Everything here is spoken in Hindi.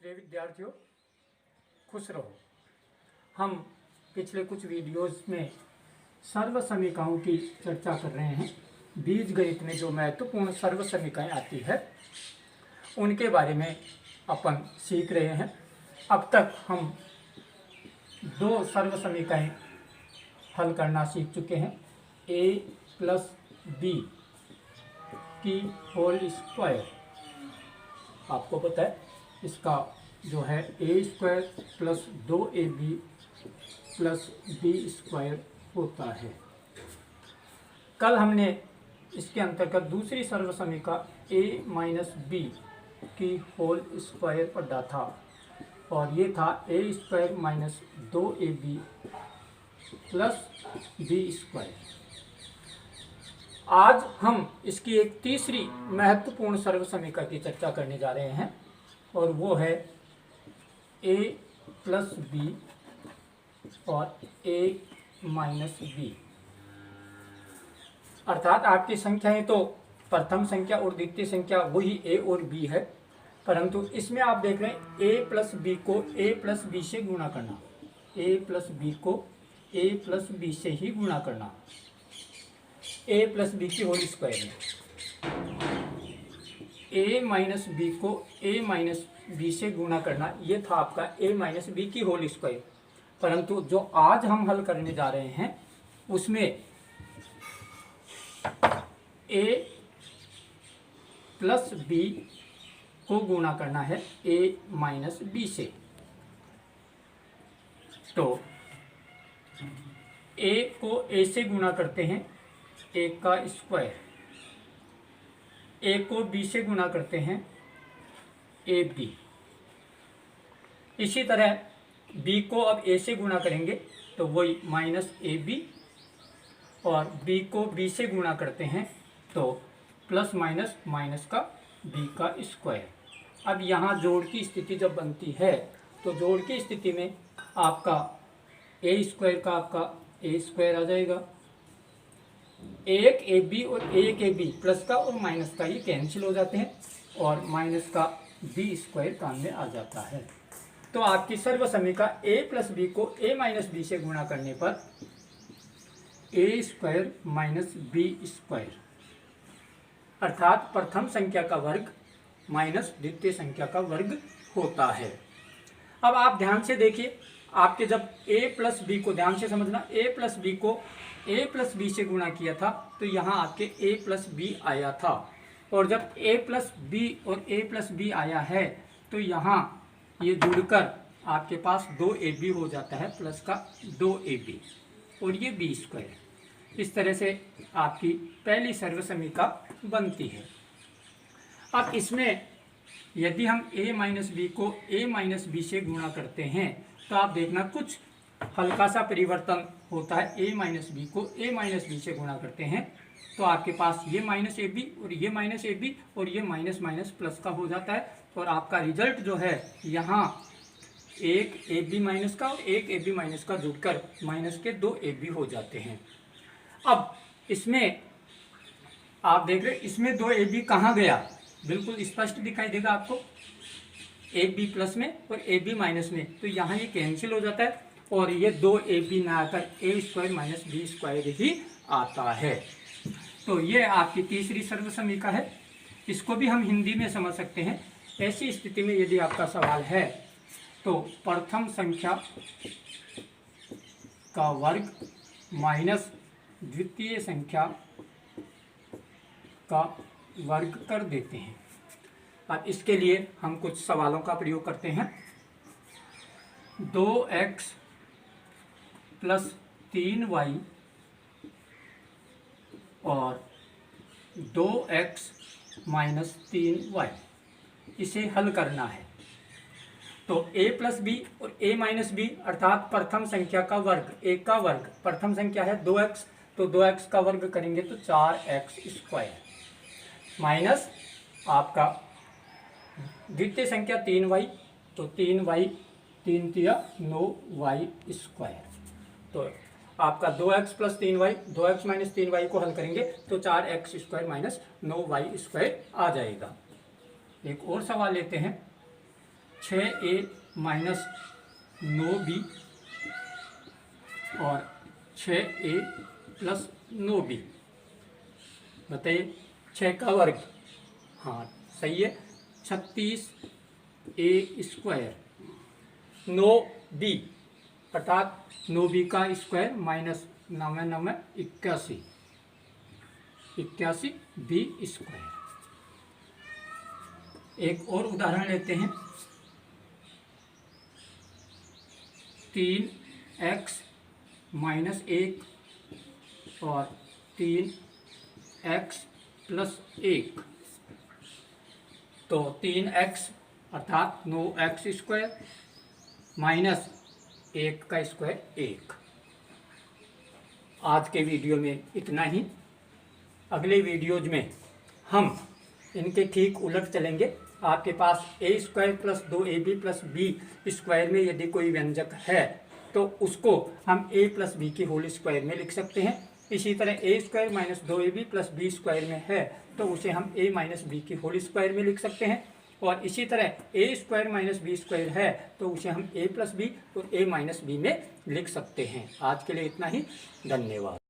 प्रिय विद्यार्थियों, खुश रहो। हम पिछले कुछ वीडियोस में सर्व समीकरणों की चर्चा कर रहे हैं। बीजगणित में जो महत्वपूर्ण सर्व समीकरण आती है उनके बारे में अपन सीख रहे हैं। अब तक हम दो सर्व समीकरण हल करना सीख चुके हैं। a प्लस बी की होल स्क्वायर, आपको पता है इसका जो है A square plus 2ab plus B square होता है। कल हमने इसके अंतर्गत दूसरी सर्व समीकरण a माइनस बी की होल स्क्वायर पढ़ा था और ये था A square minus 2ab plus B square. आज हम इसकी एक तीसरी महत्वपूर्ण सर्व समीकरण की चर्चा करने जा रहे हैं और वो है a प्लस बी और a माइनस बी। अर्थात आपकी संख्याएं तो प्रथम संख्या और द्वितीय संख्या वही a और b है, परंतु इसमें आप देख रहे हैं a प्लस बी को a प्लस बी से गुणा करना, a प्लस बी को a प्लस बी से ही गुणा करना, a प्लस बी की होल स्क्वायर में a माइनस बी को a माइनस बी से गुणा करना। ये था आपका a माइनस बी की होल स्क्वायर। परंतु जो आज हम हल करने जा रहे हैं उसमें a प्लस बी को गुणा करना है a माइनस बी से। तो a को a से गुणा करते हैं a का स्क्वायर, a को b से गुणा करते हैं ab। इसी तरह b को अब a से गुणा करेंगे तो वही माइनस ab, और b को b से गुणा करते हैं तो प्लस माइनस माइनस का b का स्क्वायर। अब यहाँ जोड़ की स्थिति जब बनती है तो जोड़ की स्थिति में आपका a स्क्वायर का आपका a स्क्वायर आ जाएगा, एक ए बी और एक ए बी प्लस का और माइनस का ये कैंसिल हो जाते हैं और माइनस का बी स्क्वायर काम में आ जाता है। तो आपकी सर्व समीकरण a प्लस बी को a माइनस बी से गुणा करने पर a square minus B square, अर्थात प्रथम संख्या का वर्ग माइनस द्वितीय संख्या का वर्ग होता है। अब आप ध्यान से देखिए, आपके जब a प्लस बी को, ध्यान से समझना, a प्लस बी को a प्लस बी से गुणा किया था तो यहाँ आपके a प्लस बी आया था, और जब a प्लस बी और a प्लस बी आया है तो यहाँ ये जुड़कर आपके पास 2ab हो जाता है, प्लस का 2ab और ये b स्क्वायर। इस तरह से आपकी पहली सर्व समीकरण बनती है। अब इसमें यदि हम a माइनस बी को a माइनस बी से गुणा करते हैं तो आप देखना कुछ हल्का सा परिवर्तन होता है। a माइनस बी को a माइनस बी से गुणा करते हैं तो आपके पास ये माइनस ए बी और ये माइनस ए बी और ये माइनस माइनस प्लस का हो जाता है, और आपका रिजल्ट जो है यहाँ एक ए बी माइनस का और एक ए बी माइनस का जुड़कर माइनस के 2ab हो जाते हैं। अब इसमें आप देख रहे हैं, इसमें 2ab कहाँ गया, बिल्कुल स्पष्ट दिखाई देगा आपको, ए बी प्लस में और ए बी माइनस में, तो यहाँ ये कैंसिल हो जाता है और ये 2ab ना आकर a square minus B square ही आता है। तो ये आपकी तीसरी सर्व समीकरण है। इसको भी हम हिंदी में समझ सकते हैं। ऐसी स्थिति में यदि आपका सवाल है तो प्रथम संख्या का वर्ग माइनस द्वितीय संख्या का वर्ग कर देते हैं। अब इसके लिए हम कुछ सवालों का प्रयोग करते हैं। 2x प्लस 3y और 2x माइनस 3y, इसे हल करना है। तो a प्लस बी और a माइनस बी अर्थात प्रथम संख्या का वर्ग, a का वर्ग, प्रथम संख्या है 2x, तो 2x का वर्ग करेंगे तो 4x स्क्वायर, माइनस आपका द्वितीय संख्या 3y, तो 3y 3 तिया 9y स्क्वायर। तो आपका 2x plus 3y, 2x minus 3y को हल करेंगे तो 4x square minus 9y square आ जाएगा। एक और सवाल लेते हैं। 6a माइनस 9b और 6a प्लस 9b। बताइए 6 का वर्ग, हाँ सही है, 36a स्क्वायर। 9b अर्थात 9b का स्क्वायर माइनस 9 9 81, 81b स्क्वायर। एक और उदाहरण लेते हैं। 3x माइनस 1 और 3x प्लस 1। तो 3x अर्थात 9x स्क्वायर माइनस 1 का स्क्वायर 1। आज के वीडियो में इतना ही। अगले वीडियोज में हम इनके ठीक उलट चलेंगे। आपके पास A square plus 2ab plus B square में यदि कोई व्यंजक है तो उसको हम a प्लस बी के होल स्क्वायर में लिख सकते हैं। इसी तरह A square minus 2ab plus B square में है तो उसे हम a माइनस बी के होल स्क्वायर में लिख सकते हैं। और इसी तरह A square minus B square है तो उसे हम a प्लस बी और a माइनस बी में लिख सकते हैं। आज के लिए इतना ही, धन्यवाद।